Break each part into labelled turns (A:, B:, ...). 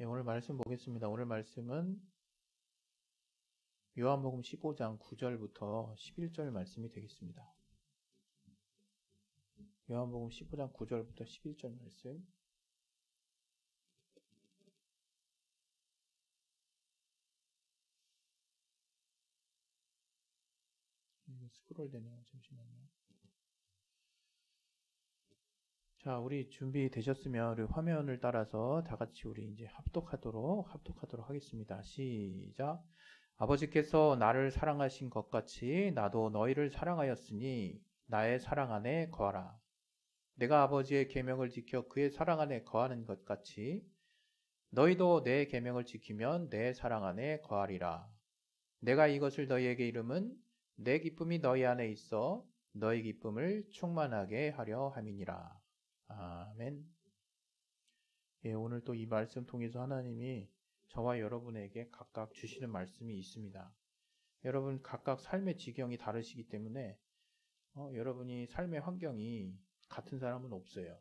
A: 예, 오늘 말씀 보겠습니다. 오늘 말씀은 요한복음 15장 9절부터 11절 말씀이 되겠습니다. 요한복음 15장 9절부터 11절 말씀. 스크롤 되네요. 잠시만요. 자, 우리 준비되셨으면 우리 화면을 따라서 다 같이 우리 이제 합독하도록 하겠습니다. 시작. 아버지께서 나를 사랑하신 것 같이 나도 너희를 사랑하였으니 나의 사랑 안에 거하라. 내가 아버지의 계명을 지켜 그의 사랑 안에 거하는 것 같이 너희도 내 계명을 지키면 내 사랑 안에 거하리라. 내가 이것을 너희에게 이름은 내 기쁨이 너희 안에 있어 너희 기쁨을 충만하게 하려 함이니라. 아멘. 예, 오늘 또 이 말씀 통해서 하나님이 저와 여러분에게 각각 주시는 말씀이 있습니다. 여러분 각각 삶의 지경이 다르시기 때문에 여러분이 삶의 환경이 같은 사람은 없어요.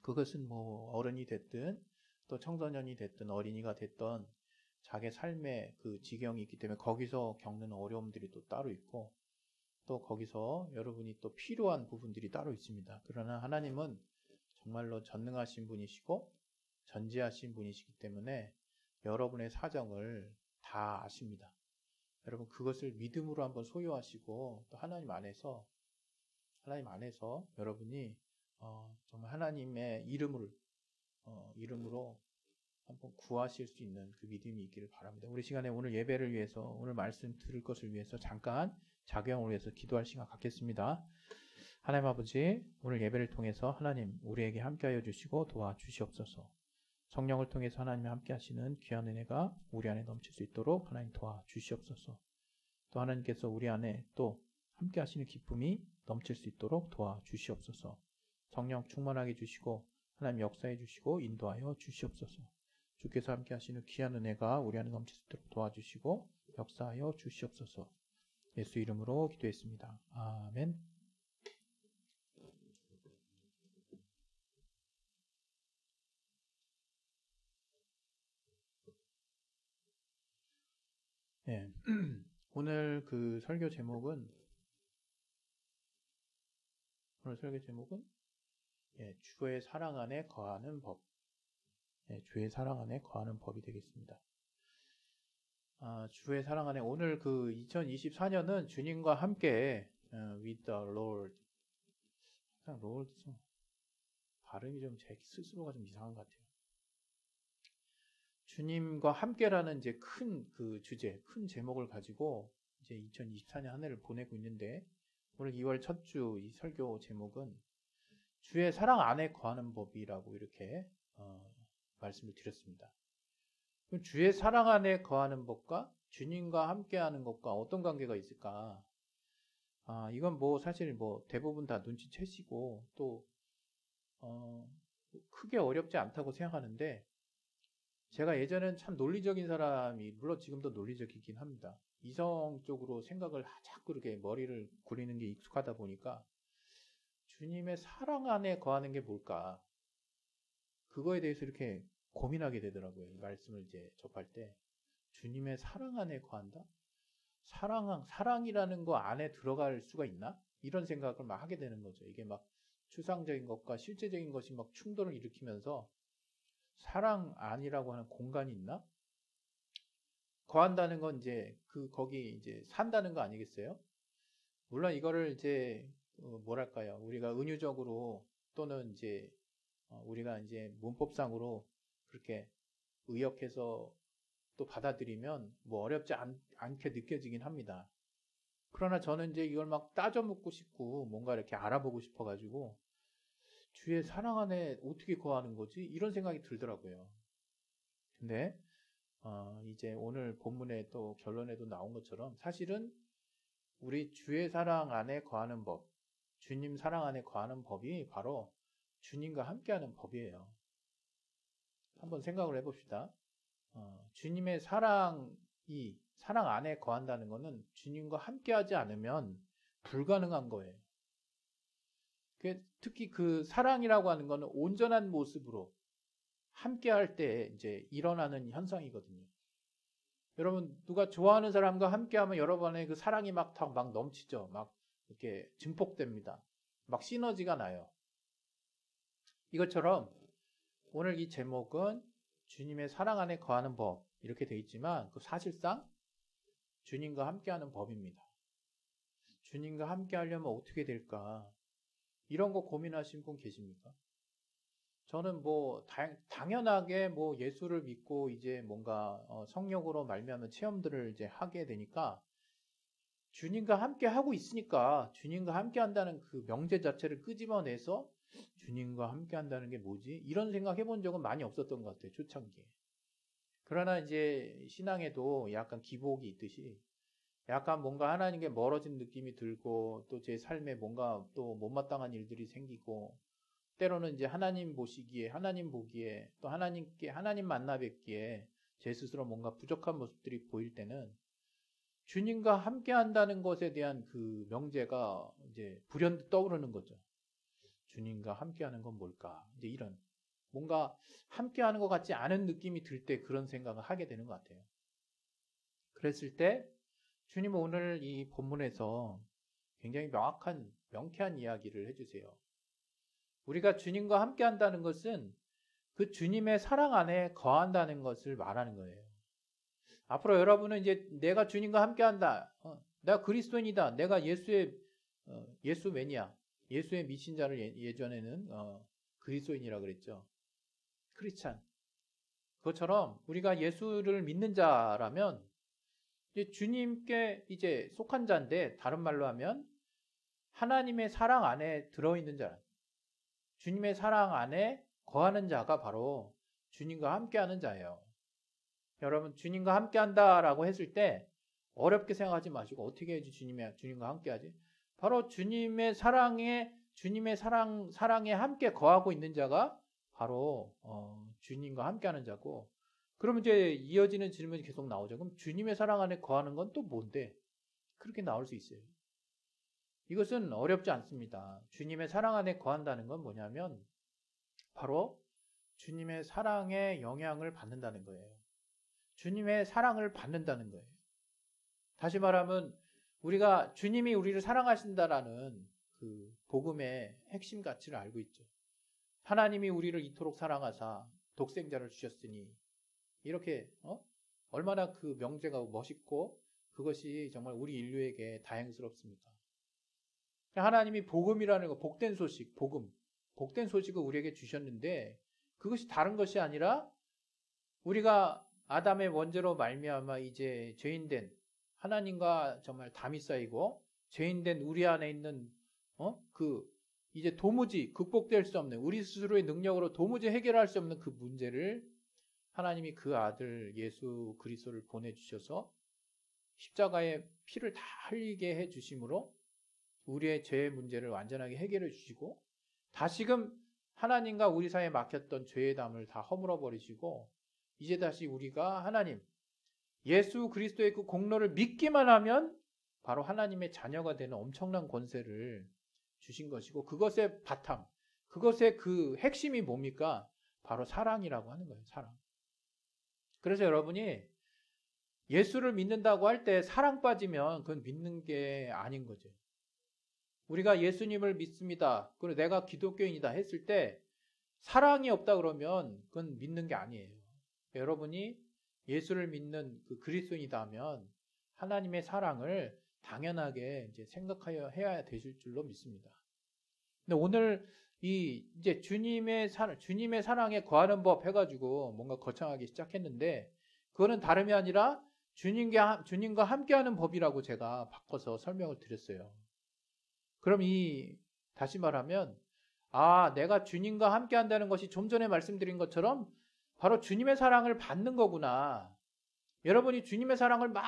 A: 그것은 뭐 어른이 됐든 또 청소년이 됐든 어린이가 됐든 자기 삶의 그 지경이 있기 때문에 거기서 겪는 어려움들이 또 따로 있고 또 거기서 여러분이 또 필요한 부분들이 따로 있습니다. 그러나 하나님은 정말로 전능하신 분이시고 전지하신 분이시기 때문에 여러분의 사정을 다 아십니다. 여러분 그것을 믿음으로 한번 소유하시고 또 하나님 안에서 여러분이 정말 하나님의 이름으로 한번 구하실 수 있는 그 믿음이 있기를 바랍니다. 우리 시간에 오늘 예배를 위해서 오늘 말씀 들을 것을 위해서 잠깐 작용을 위해서 기도할 시간 갖겠습니다. 하나님 아버지, 오늘 예배를 통해서 하나님 우리에게 함께하여 주시고 도와주시옵소서. 성령을 통해서 하나님이 함께하시는 귀한 은혜가 우리 안에 넘칠 수 있도록 하나님 도와주시옵소서. 또 하나님께서 우리 안에 또 함께하시는 기쁨이 넘칠 수 있도록 도와주시옵소서. 성령 충만하게 주시고 하나님 역사해 주시고 인도하여 주시옵소서. 주께서 함께하시는 귀한 은혜가 우리 안에 넘칠 수 있도록 도와주시고 역사하여 주시옵소서. 예수 이름으로 기도했습니다. 아멘. 네. 오늘 설교 제목은 주의 사랑 안에 거하는 법. 주의 사랑 안에 거하는 법이 되겠습니다. 주의 사랑 안에 오늘 2024년은 주님과 함께 with the Lord. 항상 Lord 발음이 좀 제 스스로가 좀 이상한 것 같아요. 주님과 함께라는 이제 큰 제목을 가지고 이제 2024년 한 해를 보내고 있는데 오늘 2월 첫 주 이 설교 제목은 주의 사랑 안에 거하는 법이라고 이렇게 말씀을 드렸습니다. 그럼 주의 사랑 안에 거하는 법과 주님과 함께하는 것과 어떤 관계가 있을까? 이건 사실 대부분 다 눈치채시고 또 크게 어렵지 않다고 생각하는데 제가 예전엔 참 논리적인 사람이 물론 지금도 논리적이긴 합니다. 이성적으로 생각을 자꾸 이렇게 머리를 굴리는 게 익숙하다 보니까 주님의 사랑 안에 거하는 게 뭘까? 그거에 대해서 이렇게 고민하게 되더라고요. 이 말씀을 이제 접할 때. 주님의 사랑 안에 거한다? 사랑이라는 거 안에 들어갈 수가 있나? 이런 생각을 막 하게 되는 거죠. 이게 막 추상적인 것과 실제적인 것이 막 충돌을 일으키면서 사랑 안이라고 하는 공간이 있나? 거한다는 건 이제 거기 이제 산다는 거 아니겠어요? 물론 이거를 이제 뭐랄까요? 우리가 은유적으로 또는 이제 우리가 이제 문법상으로 그렇게 의역해서 또 받아들이면 어렵지 않게 느껴지긴 합니다. 그러나 저는 이제 이걸 막 따져 묻고 싶고 뭔가 이렇게 알아보고 싶어가지고 주의 사랑 안에 어떻게 거하는 거지? 이런 생각이 들더라고요. 근데 이제 오늘 본문의 또 결론에도 나온 것처럼 사실은 우리 주의 사랑 안에 거하는 법, 주님 사랑 안에 거하는 법이 바로 주님과 함께하는 법이에요. 한번 생각을 해봅시다. 주님의 사랑 안에 거한다는 것은 주님과 함께하지 않으면 불가능한 거예요. 특히 그 사랑이라고 하는 것은 온전한 모습으로 함께 할 때 이제 일어나는 현상이거든요. 여러분, 누가 좋아하는 사람과 함께 하면 여러분의 그 사랑이 막 넘치죠. 막 이렇게 증폭됩니다. 막 시너지가 나요. 이것처럼 오늘 이 제목은 주님의 사랑 안에 거하는 법 이렇게 돼 있지만 그 사실상 주님과 함께하는 법입니다. 주님과 함께 하려면 어떻게 될까? 이런 거 고민하신 분 계십니까? 저는 뭐 당연하게 뭐 예수를 믿고 이제 뭔가 성령으로 말미암은 체험들을 이제 하게 되니까 주님과 함께 하고 있으니까 주님과 함께 한다는 그 명제 자체를 끄집어내서 주님과 함께 한다는 게 뭐지? 이런 생각 해본 적은 많이 없었던 것 같아요. 초창기에. 그러나 이제 신앙에도 약간 기복이 있듯이 약간 뭔가 하나님께 멀어진 느낌이 들고 또 제 삶에 뭔가 또 못마땅한 일들이 생기고 때로는 이제 하나님 보시기에 하나님 보기에 또 하나님께 하나님 만나 뵙기에 제 스스로 뭔가 부족한 모습들이 보일 때는 주님과 함께 한다는 것에 대한 그 명제가 이제 불현듯 떠오르는 거죠. 주님과 함께 하는 건 뭘까? 이제 이런 뭔가 함께 하는 것 같지 않은 느낌이 들 때 그런 생각을 하게 되는 것 같아요. 그랬을 때 주님은 오늘 이 본문에서 굉장히 명쾌한 이야기를 해주세요. 우리가 주님과 함께 한다는 것은 그 주님의 사랑 안에 거한다는 것을 말하는 거예요. 앞으로 여러분은 이제 내가 주님과 함께 한다. 내가 그리스도인이다. 내가 예수맨이야. 예수의 미친 자를 예전에는 그리스도인이라 그랬죠. 크리스찬. 그것처럼 우리가 예수를 믿는 자라면 이제 주님께 이제 속한 자인데 다른 말로 하면 하나님의 사랑 안에 들어있는 자. 주님의 사랑 안에 거하는 자가 바로 주님과 함께하는 자예요. 여러분 주님과 함께한다라고 했을 때 어렵게 생각하지 마시고 어떻게 해야지 주님과 함께하지? 바로 주님의 사랑에 함께 거하고 있는 자가 바로 주님과 함께하는 자고. 그럼 이제 이어지는 질문이 계속 나오죠. 그럼 주님의 사랑 안에 거하는 건 또 뭔데? 그렇게 나올 수 있어요. 이것은 어렵지 않습니다. 주님의 사랑 안에 거한다는 건 뭐냐면 바로 주님의 사랑의 영향을 받는다는 거예요. 주님의 사랑을 받는다는 거예요. 다시 말하면 우리가 주님이 우리를 사랑하신다라는 그 복음의 핵심 가치를 알고 있죠. 하나님이 우리를 이토록 사랑하사 독생자를 주셨으니 이렇게 얼마나 그 명제가 멋있고 그것이 정말 우리 인류에게 다행스럽습니다. 하나님이 복음이라는 거, 복된 소식을 우리에게 주셨는데 그것이 다른 것이 아니라 우리가 아담의 원죄로 말미암아 이제 죄인된 하나님과 정말 담이 쌓이고 죄인된 우리 안에 있는 이제 도무지 극복될 수 없는 우리 스스로의 능력으로 도무지 해결할 수 없는 그 문제를 하나님이 그 아들 예수 그리스도를 보내주셔서 십자가의 피를 다 흘리게 해주심으로 우리의 죄의 문제를 완전하게 해결해 주시고 다시금 하나님과 우리 사이에 막혔던 죄의 담을 다 허물어 버리시고 이제 다시 우리가 하나님 예수 그리스도의 그 공로를 믿기만 하면 바로 하나님의 자녀가 되는 엄청난 권세를 주신 것이고 그것의 바탕, 그것의 그 핵심이 뭡니까? 바로 사랑이라고 하는 거예요. 사랑. 그래서 여러분이 예수를 믿는다고 할 때 사랑 빠지면 그건 믿는 게 아닌 거죠. 우리가 예수님을 믿습니다. 그리고 내가 기독교인이다 했을 때 사랑이 없다 그러면 그건 믿는 게 아니에요. 여러분이 예수를 믿는 그 그리스도인이다 하면 하나님의 사랑을 당연하게 이제 생각하여 해야 되실 줄로 믿습니다. 근데 오늘 이제 주님의 사랑에 거하는 법 해가지고 뭔가 거창하게 시작했는데 그거는 다름이 아니라 주님과 함께하는 법이라고 제가 바꿔서 설명을 드렸어요. 그럼 다시 말하면 내가 주님과 함께 한다는 것이 좀 전에 말씀드린 것처럼 바로 주님의 사랑을 받는 거구나. 여러분이 주님의 사랑을 막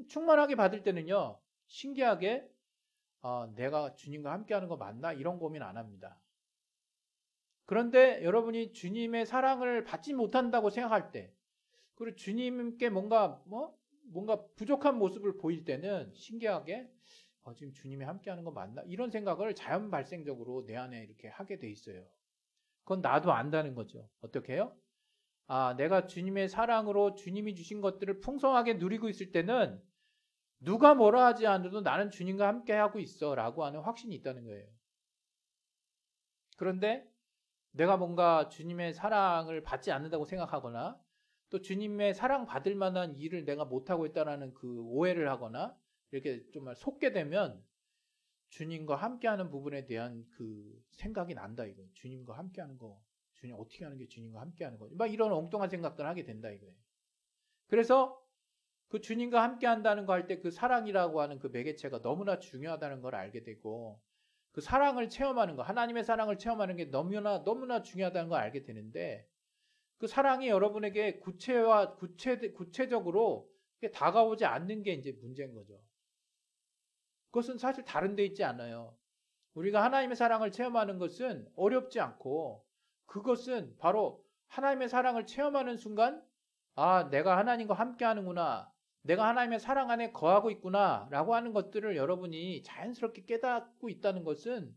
A: 충만하게 받을 때는요. 신기하게 내가 주님과 함께 하는 거 맞나? 이런 고민 안 합니다. 그런데 여러분이 주님의 사랑을 받지 못한다고 생각할 때 그리고 주님께 뭔가 부족한 모습을 보일 때는 신기하게 지금 주님이 함께 하는 거 맞나? 이런 생각을 자연 발생적으로 내 안에 이렇게 하게 돼 있어요. 그건 나도 안다는 거죠. 어떻게 해요? 아, 내가 주님의 사랑으로 주님이 주신 것들을 풍성하게 누리고 있을 때는 누가 뭐라 하지 않아도 나는 주님과 함께 하고 있어 라고 하는 확신이 있다는 거예요. 그런데 내가 뭔가 주님의 사랑을 받지 않는다고 생각하거나 또 주님의 사랑 받을 만한 일을 내가 못하고 있다는 그 오해를 하거나 이렇게 정말 속게 되면 주님과 함께하는 부분에 대한 그 생각이 난다 이거예요. 주님과 함께하는 거, 주님 어떻게 하는 게 주님과 함께하는 거지? 막 이런 엉뚱한 생각들 하게 된다 이거예요. 그래서 그 주님과 함께한다는 거 할 때 그 사랑이라고 하는 그 매개체가 너무나 중요하다는 걸 알게 되고 그 사랑을 체험하는 거, 하나님의 사랑을 체험하는 게 너무나 중요하다는 걸 알게 되는데 그 사랑이 여러분에게 구체적으로 다가오지 않는 게 이제 문제인 거죠. 그것은 사실 다른 데 있지 않아요. 우리가 하나님의 사랑을 체험하는 것은 어렵지 않고 그것은 바로 하나님의 사랑을 체험하는 순간 아, 내가 하나님과 함께 하는구나. 내가 하나님의 사랑 안에 거하고 있구나. 라고 하는 것들을 여러분이 자연스럽게 깨닫고 있다는 것은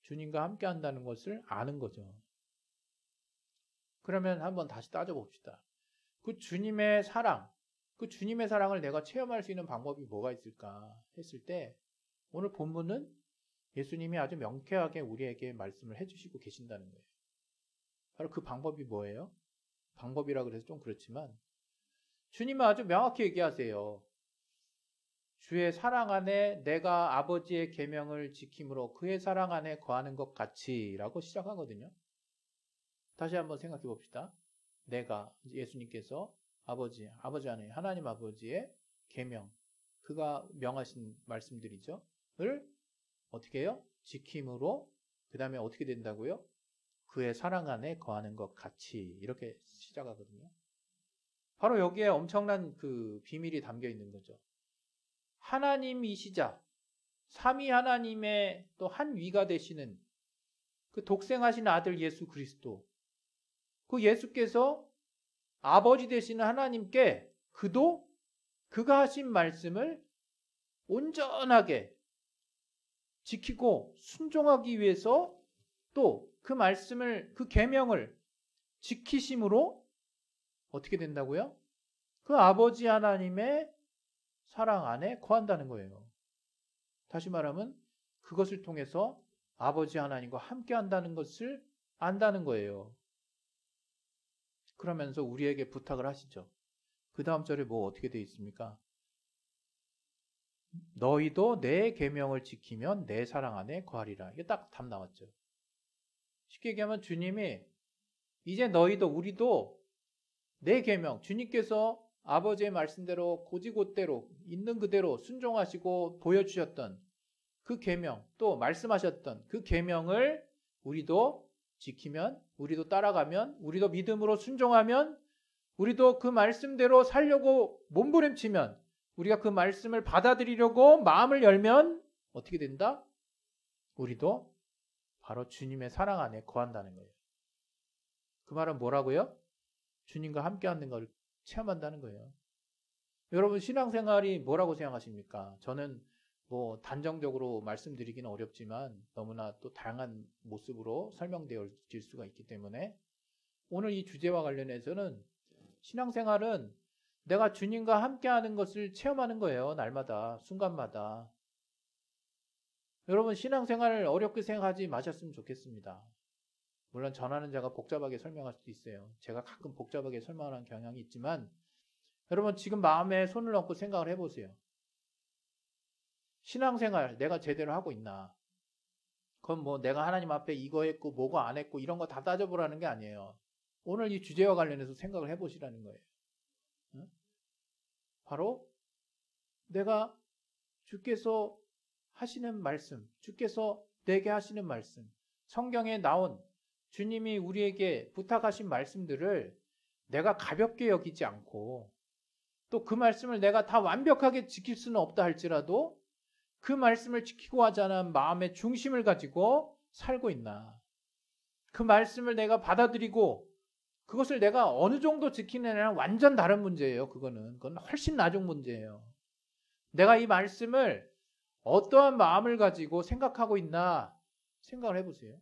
A: 주님과 함께 한다는 것을 아는 거죠. 그러면 한번 다시 따져봅시다. 그 주님의 사랑을 내가 체험할 수 있는 방법이 뭐가 있을까 했을 때 오늘 본문은 예수님이 아주 명쾌하게 우리에게 말씀을 해주시고 계신다는 거예요. 바로 그 방법이 뭐예요? 방법이라 그래서 좀 그렇지만 주님은 아주 명확히 얘기하세요. 주의 사랑 안에 내가 아버지의 계명을 지킴으로 그의 사랑 안에 거하는 것 같이 라고 시작하거든요. 다시 한번 생각해 봅시다. 내가 예수님께서 아버지 안에 하나님 아버지의 계명 그가 명하신 말씀들이죠. 을 어떻게 해요? 지킴으로 그 다음에 어떻게 된다고요? 그의 사랑 안에 거하는 것 같이 이렇게 시작하거든요. 바로 여기에 엄청난 그 비밀이 담겨 있는 거죠. 하나님이시자 삼위 하나님의 또 한 위가 되시는 그 독생하신 아들 예수 그리스도 그 예수께서 아버지 되시는 하나님께 그가 하신 말씀을 온전하게 지키고 순종하기 위해서 또 그 말씀을 그 계명을 지키심으로 어떻게 된다고요? 그 아버지 하나님의 사랑 안에 거한다는 거예요. 다시 말하면 그것을 통해서 아버지 하나님과 함께 한다는 것을 안다는 거예요. 그러면서 우리에게 부탁을 하시죠. 그 다음 절에 뭐 어떻게 되어 있습니까? 너희도 내 계명을 지키면 내 사랑 안에 거하리라. 이게 딱 답 나왔죠. 쉽게 얘기하면 주님이 이제 우리도 내 계명, 주님께서 아버지의 말씀대로 고지곳대로 있는 그대로 순종하시고 보여주셨던 그 계명, 또 말씀하셨던 그 계명을 우리도 지키면, 우리도 따라가면, 우리도 믿음으로 순종하면, 우리도 그 말씀대로 살려고 몸부림치면, 우리가 그 말씀을 받아들이려고 마음을 열면 어떻게 된다? 우리도 바로 주님의 사랑 안에 거한다는 거예요. 그 말은 뭐라고요? 주님과 함께하는 걸 체험한다는 거예요. 여러분 신앙생활이 뭐라고 생각하십니까? 저는 뭐 단정적으로 말씀드리기는 어렵지만 너무나 또 다양한 모습으로 설명되어질 수가 있기 때문에 오늘 이 주제와 관련해서는 신앙생활은 내가 주님과 함께하는 것을 체험하는 거예요. 날마다 순간마다. 여러분 신앙생활을 어렵게 생각하지 마셨으면 좋겠습니다. 물론 전하는 자가 복잡하게 설명할 수도 있어요. 제가 가끔 복잡하게 설명하는 경향이 있지만 여러분 지금 마음에 손을 얹고 생각을 해보세요. 신앙생활 내가 제대로 하고 있나? 그건 뭐 내가 하나님 앞에 이거 했고 뭐고 안 했고 이런 거 다 따져보라는 게 아니에요. 오늘 이 주제와 관련해서 생각을 해보시라는 거예요. 응? 바로 내가 주께서 하시는 말씀, 주께서 내게 하시는 말씀, 성경에 나온 주님이 우리에게 부탁하신 말씀들을 내가 가볍게 여기지 않고 또 그 말씀을 내가 다 완벽하게 지킬 수는 없다 할지라도 그 말씀을 지키고 하자는 마음의 중심을 가지고 살고 있나. 그 말씀을 내가 받아들이고 그것을 내가 어느 정도 지키느냐는 완전 다른 문제예요. 그건 훨씬 나중 문제예요. 내가 이 말씀을 어떠한 마음을 가지고 생각하고 있나 생각을 해보세요.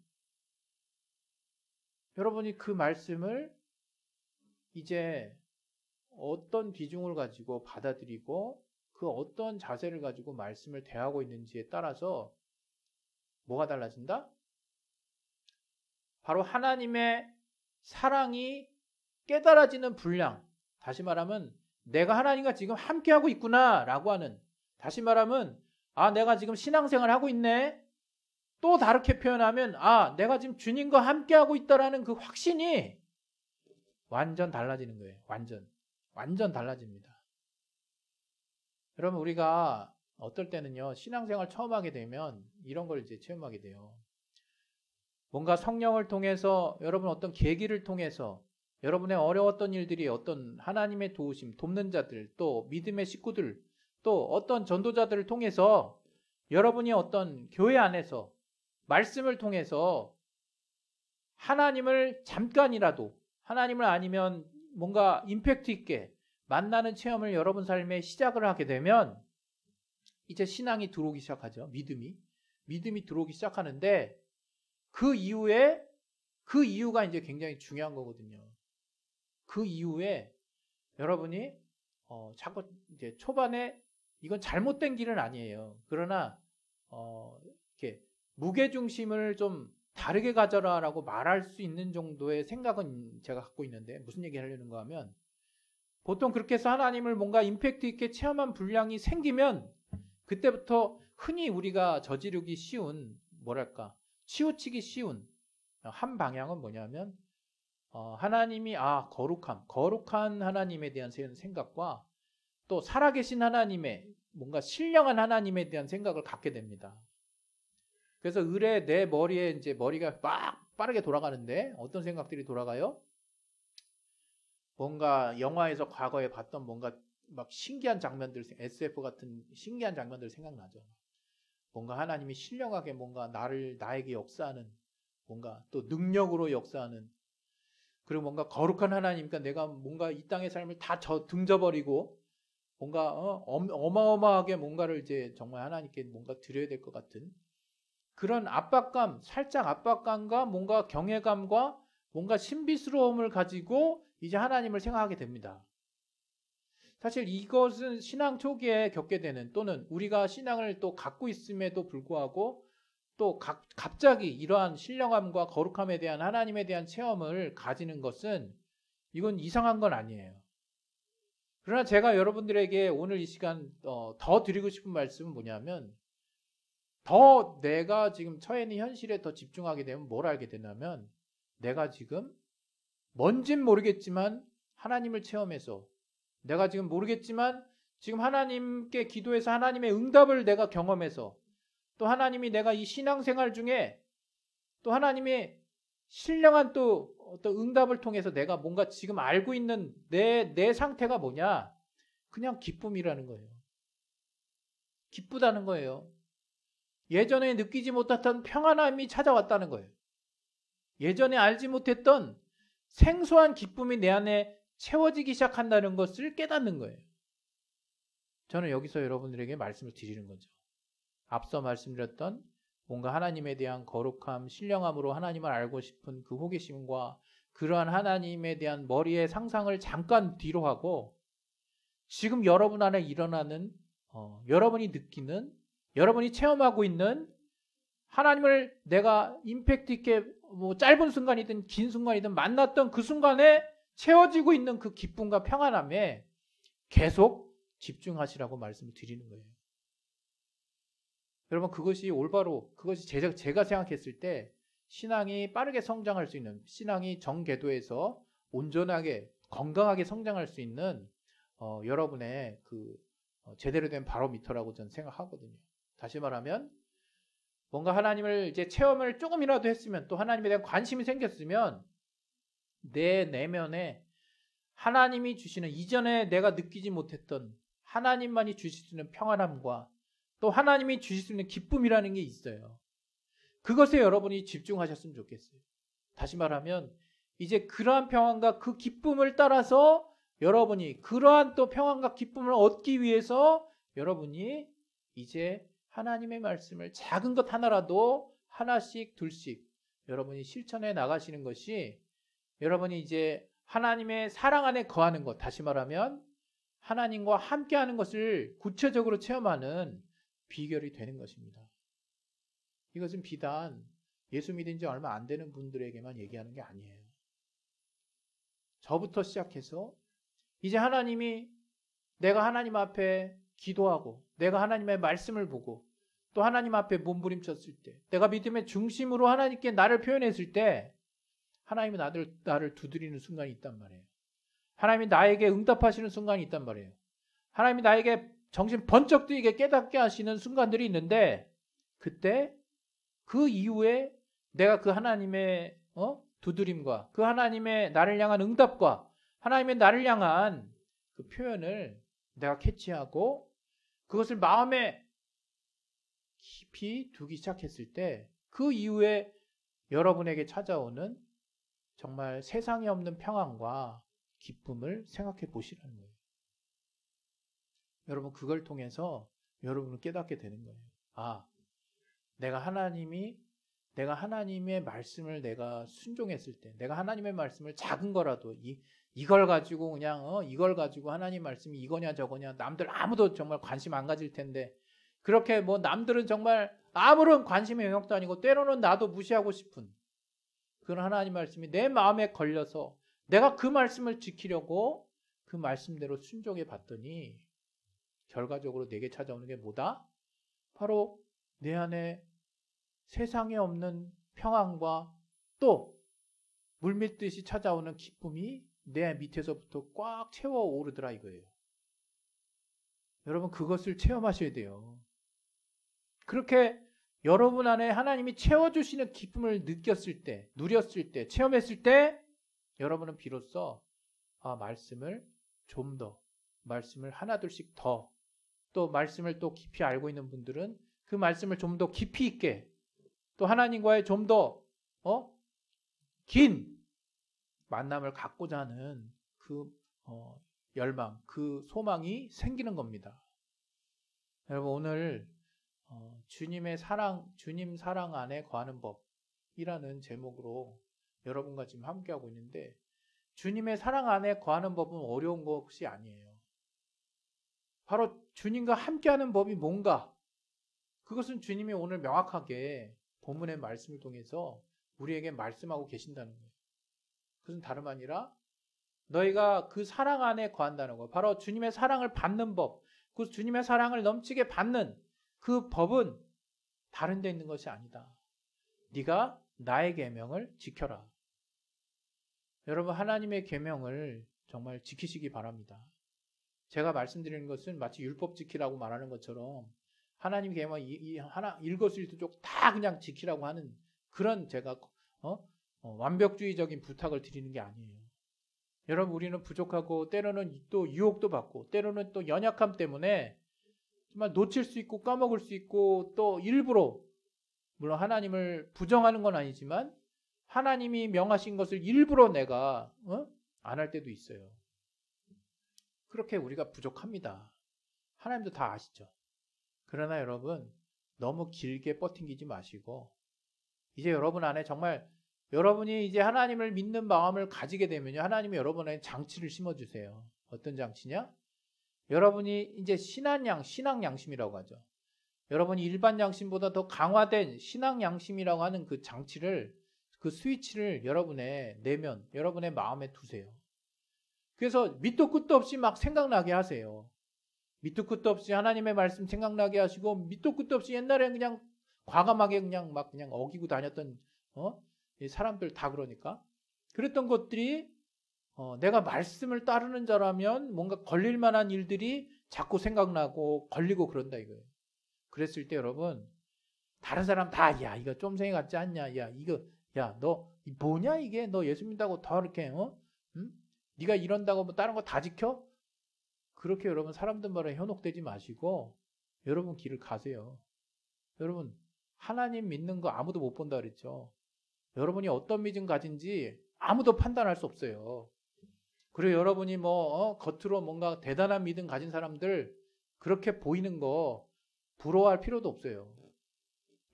A: 여러분이 그 말씀을 이제 어떤 비중을 가지고 받아들이고 그 어떤 자세를 가지고 말씀을 대하고 있는지에 따라서 뭐가 달라진다? 바로 하나님의 사랑이 깨달아지는 분량, 다시 말하면 내가 하나님과 지금 함께하고 있구나 라고 하는, 다시 말하면 내가 지금 신앙생활을 하고 있네, 또 다르게 표현하면 내가 지금 주님과 함께하고 있다라는 그 확신이 완전 달라지는 거예요. 완전 달라집니다. 여러분, 우리가 어떨 때는요, 신앙생활 처음 하게 되면 이런 걸 이제 체험하게 돼요. 뭔가 성령을 통해서, 여러분 어떤 계기를 통해서 여러분의 어려웠던 일들이 어떤 하나님의 도우심, 돕는 자들, 또 믿음의 식구들, 또 어떤 전도자들을 통해서 여러분이 어떤 교회 안에서 말씀을 통해서 하나님을 잠깐이라도, 하나님을 아니면 뭔가 임팩트 있게 만나는 체험을 여러분 삶에 시작을 하게 되면 이제 신앙이 들어오기 시작하죠. 믿음이 들어오기 시작하는데 그 이유가 이제 굉장히 중요한 거거든요. 그 이후에 여러분이 자꾸 이제 초반에 이건 잘못된 길은 아니에요. 그러나 이렇게 무게중심을 좀 다르게 가져라라고 말할 수 있는 정도의 생각은 제가 갖고 있는데, 무슨 얘기 하려는가 하면, 보통 그렇게 해서 하나님을 뭔가 임팩트 있게 체험한 분량이 생기면 그때부터 흔히 우리가 저지르기 쉬운, 치우치기 쉬운 한 방향은 뭐냐면 하나님이 거룩한 하나님에 대한 생각과 또 살아계신 하나님의 뭔가 신령한 하나님에 대한 생각을 갖게 됩니다. 그래서 의뢰 내 머리에 이제 머리가 빠르게 돌아가는데 어떤 생각들이 돌아가요? 뭔가 영화에서 과거에 봤던 뭔가 막 신기한 장면들, SF 같은 신기한 장면들 생각나죠. 뭔가 하나님이 신령하게 뭔가 나에게 역사하는, 뭔가 또 능력으로 역사하는, 그리고 뭔가 거룩한 하나님이니까 내가 뭔가 이 땅의 삶을 다 등져버리고 뭔가 어마어마하게 뭔가를 이제 정말 하나님께 뭔가 드려야 될 것 같은 그런 살짝 압박감과 뭔가 경외감과 뭔가 신비스러움을 가지고 이제 하나님을 생각하게 됩니다. 사실 이것은 신앙 초기에 겪게 되는, 또는 우리가 신앙을 또 갖고 있음에도 불구하고 또 갑자기 이러한 신령함과 거룩함에 대한, 하나님에 대한 체험을 가지는 것은 이건 이상한 건 아니에요. 그러나 제가 여러분들에게 오늘 이 시간 더 드리고 싶은 말씀은 뭐냐면, 더 내가 지금 처해 있는 현실에 더 집중하게 되면 뭘 알게 되냐면, 내가 지금 뭔진 모르겠지만 하나님을 체험해서, 내가 지금 모르겠지만 지금 하나님께 기도해서 하나님의 응답을 내가 경험해서, 또 하나님이 내가 이 신앙생활 중에 또 하나님의 신령한 또 어떤 응답을 통해서 내가 뭔가 지금 알고 있는 내 상태가 뭐냐? 그냥 기쁨이라는 거예요. 기쁘다는 거예요. 예전에 느끼지 못했던 평안함이 찾아왔다는 거예요. 예전에 알지 못했던 생소한 기쁨이 내 안에 채워지기 시작한다는 것을 깨닫는 거예요. 저는 여기서 여러분들에게 말씀을 드리는 거죠. 앞서 말씀드렸던 뭔가 하나님에 대한 거룩함, 신령함으로 하나님을 알고 싶은 그 호기심과 그러한 하나님에 대한 머리의 상상을 잠깐 뒤로 하고, 지금 여러분 안에 일어나는 여러분이 느끼는, 여러분이 체험하고 있는 하나님을 내가 임팩트 있게 짧은 순간이든 긴 순간이든 만났던 그 순간에 채워지고 있는 그 기쁨과 평안함에 계속 집중하시라고 말씀을 드리는 거예요. 여러분, 그것이 올바로, 그것이 제가 생각했을 때 신앙이 빠르게 성장할 수 있는, 신앙이 정궤도에서 온전하게 건강하게 성장할 수 있는 여러분의 그 제대로 된 바로미터라고 저는 생각하거든요. 다시 말하면 뭔가 하나님을 이제 체험을 조금이라도 했으면, 또 하나님에 대한 관심이 생겼으면 내 내면에 하나님이 주시는, 이전에 내가 느끼지 못했던 하나님만이 주실 수 있는 평안함과 또 하나님이 주실 수 있는 기쁨이라는 게 있어요. 그것에 여러분이 집중하셨으면 좋겠어요. 다시 말하면 이제 그러한 평안과 그 기쁨을 따라서 여러분이 그러한 또 평안과 기쁨을 얻기 위해서 여러분이 이제 하나님의 말씀을 작은 것 하나라도 하나씩 둘씩 여러분이 실천해 나가시는 것이 여러분이 이제 하나님의 사랑 안에 거하는 것, 다시 말하면 하나님과 함께하는 것을 구체적으로 체험하는 비결이 되는 것입니다. 이것은 비단 예수 믿은 지 얼마 안 되는 분들에게만 얘기하는 게 아니에요. 저부터 시작해서 이제 하나님이 내가 하나님 앞에 기도하고 내가 하나님의 말씀을 보고 또 하나님 앞에 몸부림쳤을 때 내가 믿음의 중심으로 하나님께 나를 표현했을 때 하나님이 나를 두드리는 순간이 있단 말이에요. 하나님이 나에게 응답하시는 순간이 있단 말이에요. 하나님이 나에게 정신 번쩍 뜨이게 깨닫게 하시는 순간들이 있는데 그때 그 이후에 내가 그 하나님의 두드림과 그 하나님의 나를 향한 응답과 하나님의 나를 향한 그 표현을 내가 캐치하고 그것을 마음에 깊이 두기 시작했을 때 그 이후에 여러분에게 찾아오는 정말 세상에 없는 평안과 기쁨을 생각해 보시라는 거예요. 여러분 그걸 통해서 여러분은 깨닫게 되는 거예요. 아, 내가 하나님의 말씀을 내가 순종했을 때, 내가 하나님의 말씀을 작은 거라도 이걸 가지고 이걸 가지고 하나님 말씀이 이거냐 저거냐 남들 아무도 정말 관심 안 가질 텐데 그렇게 뭐 남들은 정말 아무런 관심의 영역도 아니고 때로는 나도 무시하고 싶은 그런 하나님 말씀이 내 마음에 걸려서 내가 그 말씀을 지키려고 그 말씀대로 순종해 봤더니 결과적으로 내게 찾아오는 게 뭐다? 바로 내 안에 세상에 없는 평안과 또 물밀듯이 찾아오는 기쁨이 내 밑에서부터 꽉 채워 오르더라 이거예요. 여러분 그것을 체험하셔야 돼요. 그렇게 여러분 안에 하나님이 채워주시는 기쁨을 느꼈을 때, 누렸을 때, 체험했을 때 여러분은 비로소 말씀을 좀 더, 말씀을 하나둘씩 더, 또 말씀을 또 깊이 알고 있는 분들은 그 말씀을 좀 더 깊이 있게 또 하나님과의 좀 더 긴 만남을 갖고자 하는 그 열망, 그 소망이 생기는 겁니다. 여러분 오늘 주님 사랑 안에 거하는 법이라는 제목으로 여러분과 지금 함께하고 있는데 주님의 사랑 안에 거하는 법은 어려운 것이 아니에요. 바로 주님과 함께하는 법이 뭔가 그것은 주님이 오늘 명확하게 본문의 말씀을 통해서 우리에게 말씀하고 계신다는 거예요. 그것은 다름 아니라 너희가 그 사랑 안에 거한다는 거. 바로 주님의 사랑을 받는 법. 그 주님의 사랑을 넘치게 받는 그 법은 다른 데 있는 것이 아니다. 네가 나의 계명을 지켜라. 여러분 하나님의 계명을 정말 지키시기 바랍니다. 제가 말씀드리는 것은 마치 율법 지키라고 말하는 것처럼 하나님 계명 하나 일거수일투족 다 그냥 지키라고 하는 그런 제가 완벽주의적인 부탁을 드리는 게 아니에요. 여러분 우리는 부족하고 때로는 또 유혹도 받고 때로는 또 연약함 때문에 정말 놓칠 수 있고 까먹을 수 있고 또 일부러 물론 하나님을 부정하는 건 아니지만 하나님이 명하신 것을 일부러 내가 안 할 때도 있어요. 그렇게 우리가 부족합니다. 하나님도 다 아시죠. 그러나 여러분 너무 길게 버팅기지 마시고 이제 여러분 안에 정말 여러분이 이제 하나님을 믿는 마음을 가지게 되면요. 하나님이 여러분 안에 장치를 심어주세요. 어떤 장치냐? 여러분이 이제 신앙 양심이라고 하죠. 여러분이 일반 양심보다 더 강화된 신앙 양심이라고 하는 그 장치를 그 스위치를 여러분의 내면, 여러분의 마음에 두세요. 그래서 밑도 끝도 없이 막 생각나게 하세요. 밑도 끝도 없이 하나님의 말씀 생각나게 하시고 밑도 끝도 없이 옛날에 그냥 과감하게 그냥 어기고 다녔던 사람들 다 그러니까 그랬던 것들이 내가 말씀을 따르는 자라면 뭔가 걸릴 만한 일들이 자꾸 생각나고 걸리고 그런다 이거예요. 그랬을 때 여러분 다른 사람 다 야 이거 쫌생이 같지 않냐 야 이거 야 너 뭐냐 이게 너 예수 믿다고 더 이렇게 응? 네가 이런다고 뭐 다른 거 다 지켜? 그렇게 여러분 사람들 말에 현혹되지 마시고 여러분 길을 가세요. 여러분 하나님 믿는 거 아무도 못 본다 그랬죠. 여러분이 어떤 믿음 가진지 아무도 판단할 수 없어요. 그리고 여러분이 겉으로 뭔가 대단한 믿음 가진 사람들 그렇게 보이는 거 부러워할 필요도 없어요.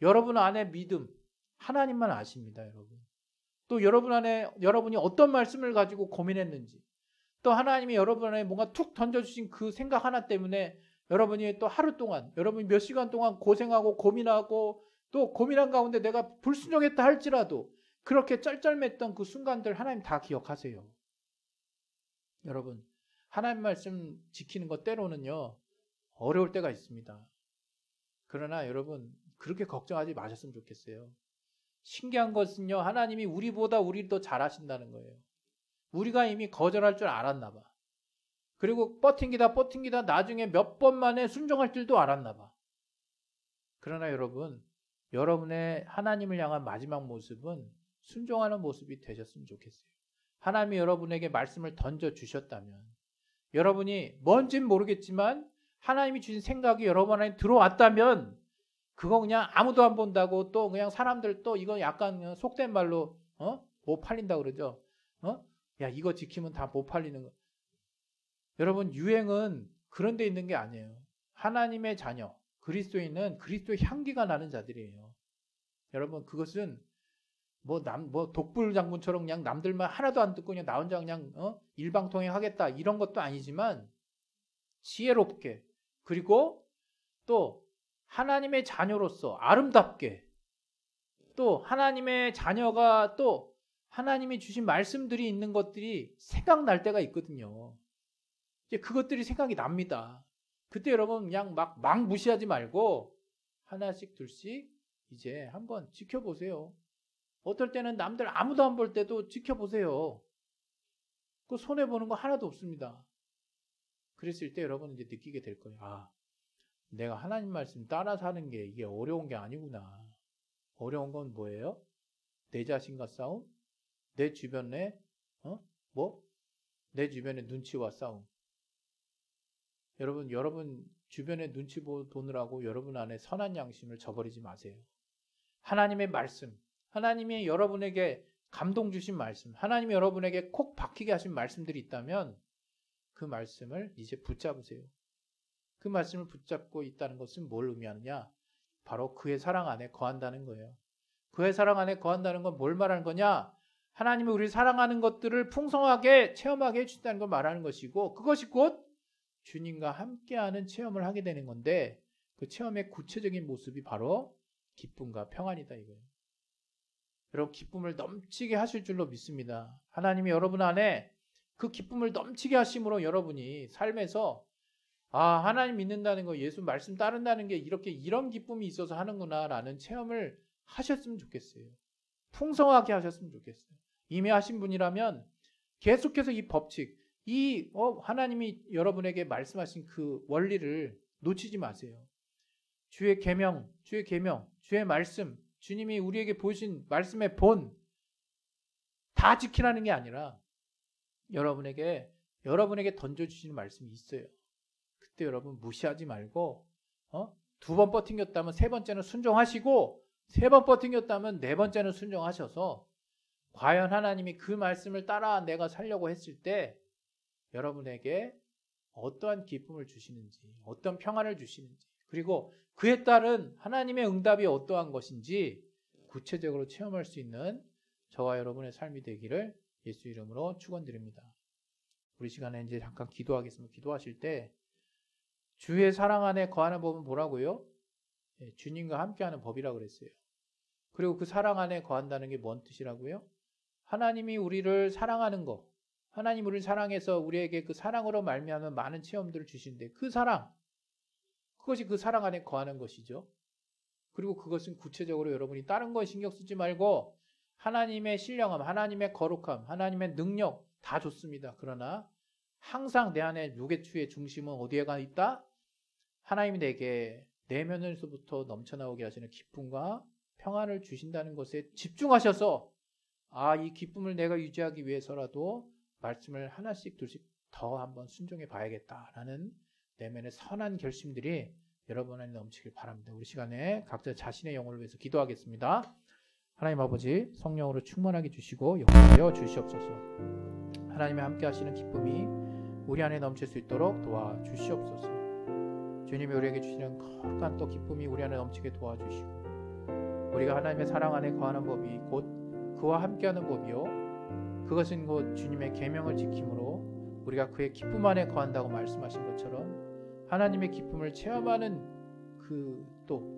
A: 여러분 안에 믿음 하나님만 아십니다, 여러분. 또 여러분 안에 여러분이 어떤 말씀을 가지고 고민했는지, 또 하나님이 여러분 안에 뭔가 툭 던져주신 그 생각 하나 때문에 여러분이 또 하루 동안, 여러분이 몇 시간 동안 고생하고 고민하고 또 고민한 가운데 내가 불순종했다 할지라도 그렇게 쩔쩔맸던 그 순간들 하나님 다 기억하세요. 여러분, 하나님 말씀 지키는 것 때로는요, 어려울 때가 있습니다. 그러나 여러분, 그렇게 걱정하지 마셨으면 좋겠어요. 신기한 것은요, 하나님이 우리보다 우리를 더 잘하신다는 거예요. 우리가 이미 거절할 줄 알았나 봐. 그리고 버팅기다 나중에 몇 번 만에 순종할 줄도 알았나 봐. 그러나 여러분, 여러분의 하나님을 향한 마지막 모습은 순종하는 모습이 되셨으면 좋겠어요. 하나님이 여러분에게 말씀을 던져주셨다면, 여러분이 뭔진 모르겠지만 하나님이 주신 생각이 여러분 안에 들어왔다면, 그거 그냥 아무도 안 본다고 또 그냥 사람들 또 이거 약간 속된 말로 못 팔린다 그러죠. 야, 이거 지키면 다 못 팔리는 거. 여러분, 유행은 그런 데 있는 게 아니에요. 하나님의 자녀, 그리스도인은 그리스도의 향기가 나는 자들이에요. 여러분, 그것은 뭐 독불 장군처럼 그냥 남들만 하나도 안 듣고 그냥 나 혼자 그냥 일방통행하겠다 이런 것도 아니지만, 지혜롭게, 그리고 또 하나님의 자녀로서 아름답게, 또 하나님의 자녀가 또 하나님이 주신 말씀들이 있는 것들이 생각날 때가 있거든요. 이제 그것들이 생각이 납니다. 그때 여러분 그냥 막 무시하지 말고 하나씩 둘씩 이제 한번 지켜보세요. 어떨 때는 남들 아무도 안 볼 때도 지켜보세요. 그 손해보는 거 하나도 없습니다. 그랬을 때 여러분 이제 느끼게 될 거예요. 아, 내가 하나님 말씀 따라 사는 게 이게 어려운 게 아니구나. 어려운 건 뭐예요? 내 자신과 싸움? 내 주변에 내 주변의 눈치와 싸움. 여러분 주변에 눈치 보느라고 여러분 안에 선한 양심을 저버리지 마세요. 하나님의 말씀, 하나님이 여러분에게 감동 주신 말씀, 하나님이 여러분에게 콕 박히게 하신 말씀들이 있다면 그 말씀을 이제 붙잡으세요. 그 말씀을 붙잡고 있다는 것은 뭘 의미하느냐? 바로 그의 사랑 안에 거한다는 거예요. 그의 사랑 안에 거한다는 건 뭘 말하는 거냐? 하나님이 우리를 사랑하는 것들을 풍성하게 체험하게 해주신다는 걸 말하는 것이고, 그것이 곧 주님과 함께하는 체험을 하게 되는 건데, 그 체험의 구체적인 모습이 바로 기쁨과 평안이다 이거예요. 여러분, 기쁨을 넘치게 하실 줄로 믿습니다. 하나님이 여러분 안에 그 기쁨을 넘치게 하심으로 여러분이 삶에서 하나님 믿는다는 거, 예수 말씀 따른다는 게 이런 기쁨이 있어서 하는구나 라는 체험을 하셨으면 좋겠어요. 풍성하게 하셨으면 좋겠어요. 이미 하신 분이라면 계속해서 이 법칙, 하나님이 여러분에게 말씀하신 그 원리를 놓치지 마세요. 주의 계명, 주의 말씀, 주님이 우리에게 보여주신 말씀의 본 다 지키라는 게 아니라 여러분에게 던져주시는 말씀이 있어요. 그때 여러분 무시하지 말고 2번 버팅겼다면 3번째는 순종하시고, 3번 버팅겼다면 4번째는 순종하셔서 과연 하나님이 그 말씀을 따라 내가 살려고 했을 때 여러분에게 어떠한 기쁨을 주시는지, 어떤 평안을 주시는지, 그리고 그에 따른 하나님의 응답이 어떠한 것인지 구체적으로 체험할 수 있는 저와 여러분의 삶이 되기를 예수 이름으로 축원드립니다. 우리 시간에 이제 잠깐 기도하겠습니다. 기도하실 때 주의 사랑 안에 거하는 법은 뭐라고요? 주님과 함께하는 법이라고 그랬어요. 그리고 그 사랑 안에 거한다는 게 뭔 뜻이라고요? 하나님이 우리를 사랑하는 것, 하나님 우리를 사랑해서 우리에게 그 사랑으로 말미암아 많은 체험들을 주시는데, 그 사랑, 그것이 그 사랑 안에 거하는 것이죠. 그리고 그것은 구체적으로 여러분이 다른 거에 신경 쓰지 말고 하나님의 신령함, 하나님의 거룩함, 하나님의 능력 다 좋습니다. 그러나 항상 내 안에 무게추의 중심은 어디에가 있다? 하나님이 내게 내면에서부터 넘쳐나오게 하시는 기쁨과 평안을 주신다는 것에 집중하셔서 이 기쁨을 내가 유지하기 위해서라도 말씀을 하나씩 둘씩 더 한번 순종해 봐야겠다라는 내면의 선한 결심들이 여러분 안에 넘치길 바랍니다. 우리 시간에 각자 자신의 영혼을 위해서 기도하겠습니다. 하나님 아버지, 성령으로 충만하게 주시고 역사하여 주시옵소서. 하나님의 함께 하시는 기쁨이 우리 안에 넘칠 수 있도록 도와주시옵소서. 주님이 우리에게 주시는 거룩한 또 기쁨이 우리 안에 넘치게 도와주시고, 우리가 하나님의 사랑 안에 거하는 법이 곧 그와 함께하는 법이요 그것은 곧 주님의 계명을 지킴으로 우리가 그의 기쁨 안에 거한다고 말씀하신 것처럼 하나님의 기쁨을 체험하는 그 또